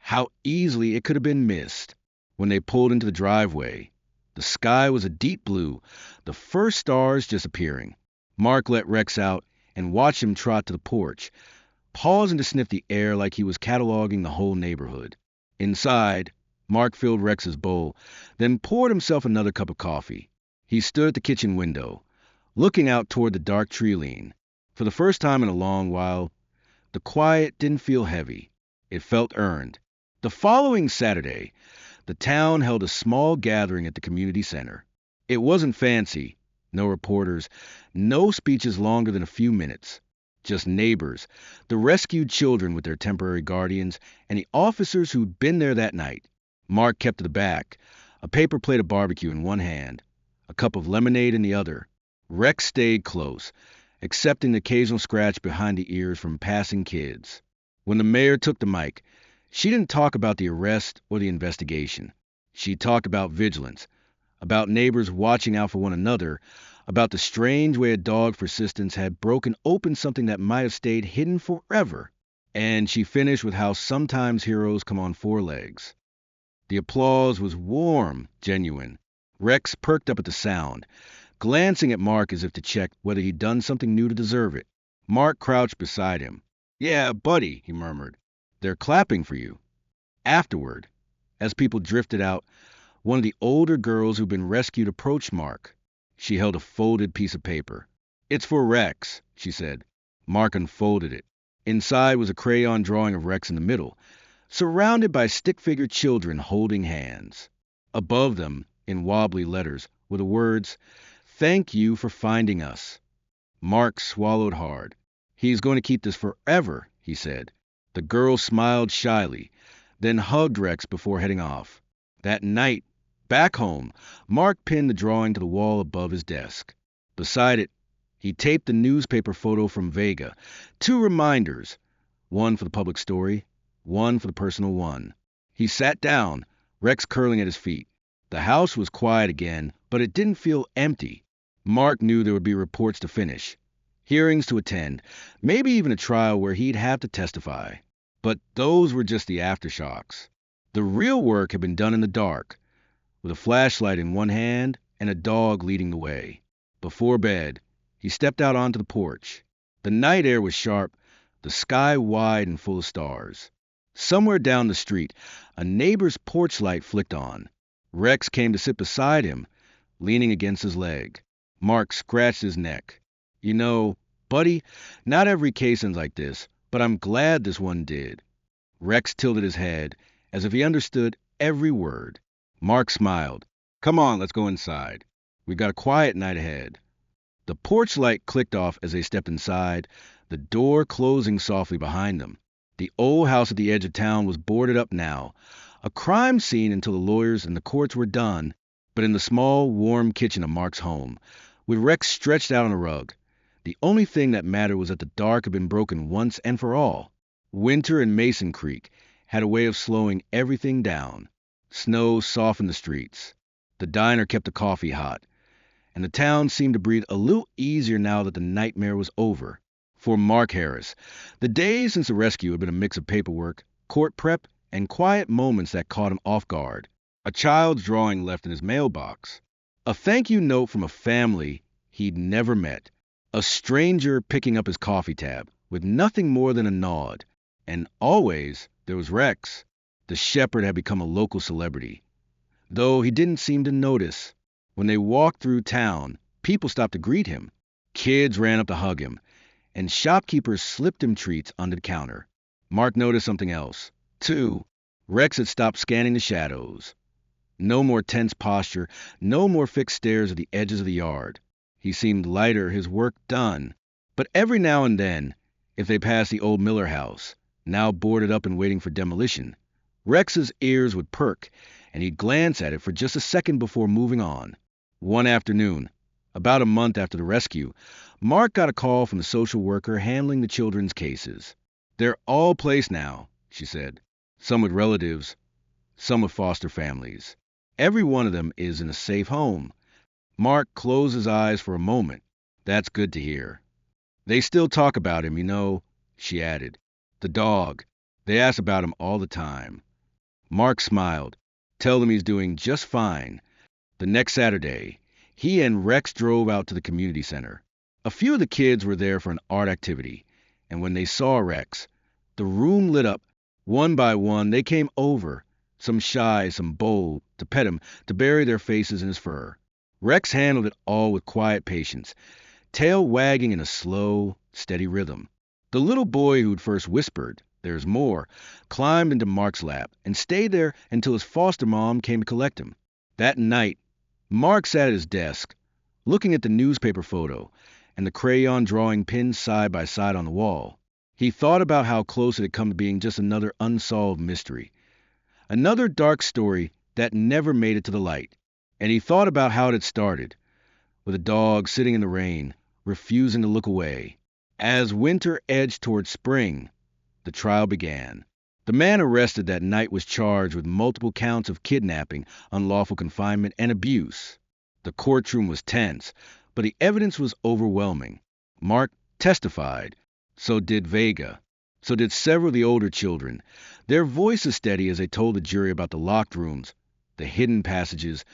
S1: How easily it could have been missed. When they pulled into the driveway, the sky was a deep blue, the first stars just appearing. Mark let Rex out and watched him trot to the porch, pausing to sniff the air like he was cataloging the whole neighborhood. Inside, Mark filled Rex's bowl, then poured himself another cup of coffee. He stood at the kitchen window, looking out toward the dark tree line. For the first time in a long while, the quiet didn't feel heavy. It felt earned. The following Saturday, the town held a small gathering at the community center. It wasn't fancy. No reporters, no speeches longer than a few minutes. Just neighbors, the rescued children with their temporary guardians, and the officers who'd been there that night. Mark kept to the back, a paper plate of barbecue in one hand, a cup of lemonade in the other. Rex stayed close, accepting the occasional scratch behind the ears from passing kids. When the mayor took the mic, she didn't talk about the arrest or the investigation. She talked about vigilance, about neighbors watching out for one another, about the strange way a dog's persistence had broken open something that might have stayed hidden forever. And she finished with how sometimes heroes come on four legs. The applause was warm, genuine. Rex perked up at the sound, glancing at Mark as if to check whether he'd done something new to deserve it. Mark crouched beside him. "Yeah, buddy," he murmured. "They're clapping for you." Afterward, as people drifted out, one of the older girls who'd been rescued approached Mark. She held a folded piece of paper. "It's for Rex," she said. Mark unfolded it. Inside was a crayon drawing of Rex in the middle, surrounded by stick-figure children holding hands. Above them, in wobbly letters, were the words, "Thank you for finding us." Mark swallowed hard. "He's going to keep this forever," he said. The girl smiled shyly, then hugged Rex before heading off. That night, back home, Mark pinned the drawing to the wall above his desk. Beside it, he taped the newspaper photo from Vega, 2 reminders, one for the public story, one for the personal one. He sat down, Rex curling at his feet. The house was quiet again, but it didn't feel empty. Mark knew there would be reports to finish, hearings to attend, maybe even a trial where he'd have to testify. But those were just the aftershocks. The real work had been done in the dark, with a flashlight in one hand and a dog leading the way. Before bed, he stepped out onto the porch. The night air was sharp, the sky wide and full of stars. Somewhere down the street, a neighbor's porch light flicked on. Rex came to sit beside him, leaning against his leg. Mark scratched his neck. "You know, buddy, not every case ends like this, but I'm glad this one did." Rex tilted his head, as if he understood every word. Mark smiled. "Come on, let's go inside. We've got a quiet night ahead." The porch light clicked off as they stepped inside, the door closing softly behind them. The old house at the edge of town was boarded up now, a crime scene until the lawyers and the courts were done. But in the small, warm kitchen of Mark's home, with Rex stretched out on a rug, the only thing that mattered was that the dark had been broken once and for all. Winter in Mason Creek had a way of slowing everything down. Snow softened the streets. The diner kept the coffee hot, and the town seemed to breathe a little easier now that the nightmare was over. For Mark Harris, the days since the rescue had been a mix of paperwork, court prep, and quiet moments that caught him off guard. A child's drawing left in his mailbox. A thank you note from a family he'd never met. A stranger picking up his coffee tab, with nothing more than a nod. And always there was Rex. The shepherd had become a local celebrity. though he didn't seem to notice. When they walked through town, people stopped to greet him. Kids ran up to hug him, and shopkeepers slipped him treats under the counter. Mark noticed something else, too. Rex had stopped scanning the shadows. No more tense posture, no more fixed stares at the edges of the yard. He seemed lighter, his work done. But every now and then, if they passed the old Miller house, now boarded up and waiting for demolition, Rex's ears would perk, and he'd glance at it for just a second before moving on. One afternoon, about a month after the rescue, Mark got a call from the social worker handling the children's cases. "They're all placed now," she said. "Some with relatives, some with foster families. Every one of them is in a safe home." Mark closed his eyes for a moment. "That's good to hear." "They still talk about him, you know," she added. "The dog. They ask about him all the time." Mark smiled. "Tell them he's doing just fine." The next Saturday, he and Rex drove out to the community center. A few of the kids were there for an art activity, and when they saw Rex, the room lit up. One by one, they came over, some shy, some bold, to pet him, to bury their faces in his fur. Rex handled it all with quiet patience, tail wagging in a slow, steady rhythm. The little boy who'd first whispered, "There's more," climbed into Mark's lap and stayed there until his foster mom came to collect him. That night, Mark sat at his desk, looking at the newspaper photo and the crayon drawing pinned side by side on the wall. He thought about how close it had come to being just another unsolved mystery, another dark story that never made it to the light. And he thought about how it had started, with a dog sitting in the rain, refusing to look away. As winter edged toward spring, the trial began. The man arrested that night was charged with multiple counts of kidnapping, unlawful confinement, and abuse. The courtroom was tense, but the evidence was overwhelming. Mark testified. So did Vega. So did several of the older children, their voices steady as they told the jury about the locked rooms, the hidden passages,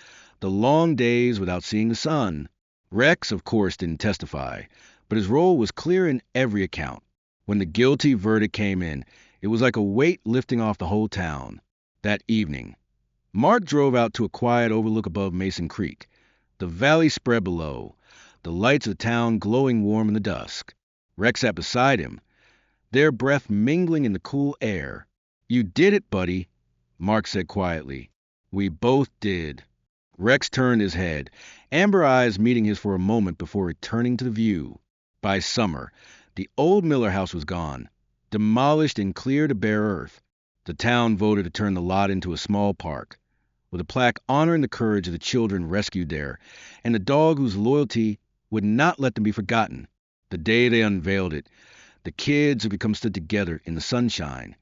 S1: the long days without seeing the sun. Rex, of course, didn't testify, but his role was clear in every account. When the guilty verdict came in, it was like a weight lifting off the whole town. That evening, Mark drove out to a quiet overlook above Mason Creek. The valley spread below, the lights of the town glowing warm in the dusk. Rex sat beside him, their breath mingling in the cool air. "You did it, buddy," Mark said quietly. "We both did." Rex turned his head, amber eyes meeting his for a moment before returning to the view. By summer, the old Miller house was gone, demolished and cleared to bare earth. The town voted to turn the lot into a small park, with a plaque honoring the courage of the children rescued there, and the dog whose loyalty would not let them be forgotten. The day they unveiled it, the kids had become stood together in the sunshine,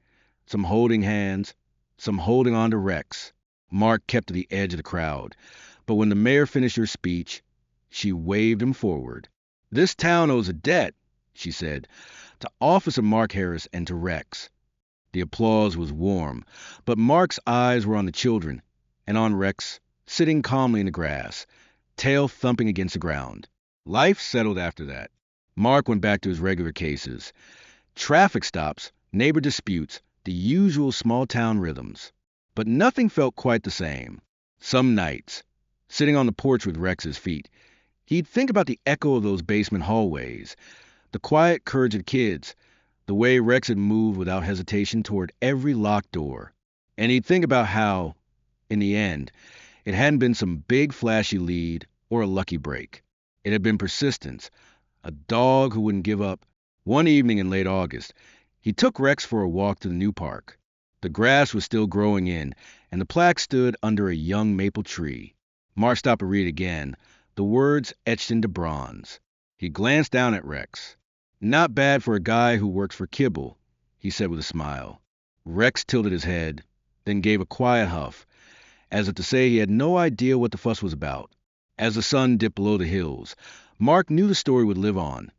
S1: some holding hands, some holding on to Rex. Mark kept to the edge of the crowd, but when the mayor finished her speech, she waved him forward. "This town owes a debt," she said, "to Officer Mark Harris and to Rex." The applause was warm, but Mark's eyes were on the children, and on Rex, sitting calmly in the grass, tail thumping against the ground. Life settled after that. Mark went back to his regular cases. Traffic stops, neighbor disputes, the usual small-town rhythms. But nothing felt quite the same. Some nights, sitting on the porch with Rex's feet, he'd think about the echo of those basement hallways, the quiet courage of the kids, the way Rex had moved without hesitation toward every locked door. And he'd think about how, in the end, it hadn't been some big flashy lead or a lucky break. It had been persistence, a dog who wouldn't give up. One evening in late August, he took Rex for a walk to the new park. The grass was still growing in, and the plaque stood under a young maple tree. Mark stopped to read again, the words etched into bronze. He glanced down at Rex. "Not bad for a guy who works for Kibble," he said with a smile. Rex tilted his head, then gave a quiet huff, as if to say he had no idea what the fuss was about. As the sun dipped below the hills, Mark knew the story would live on,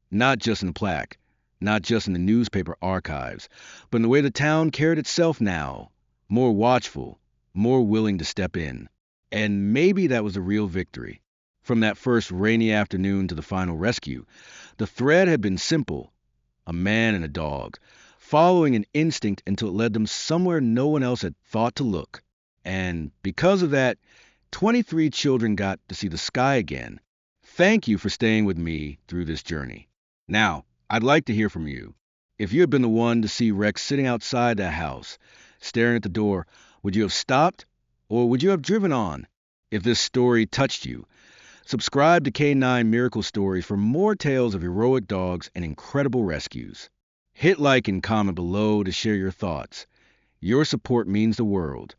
S1: not just in the plaque, not just in the newspaper archives, but in the way the town carried itself now, more watchful, more willing to step in. And maybe that was the real victory. From that first rainy afternoon to the final rescue, the thread had been simple: a man and a dog, following an instinct until it led them somewhere no one else had thought to look. And because of that, 23 children got to see the sky again. Thank you for staying with me through this journey. Now, I'd like to hear from you. If you had been the one to see Rex sitting outside that house, staring at the door, would you have stopped or would you have driven on? If this story touched you, subscribe to K9 Miracle Stories for more tales of heroic dogs and incredible rescues. Hit like and comment below to share your thoughts. Your support means the world.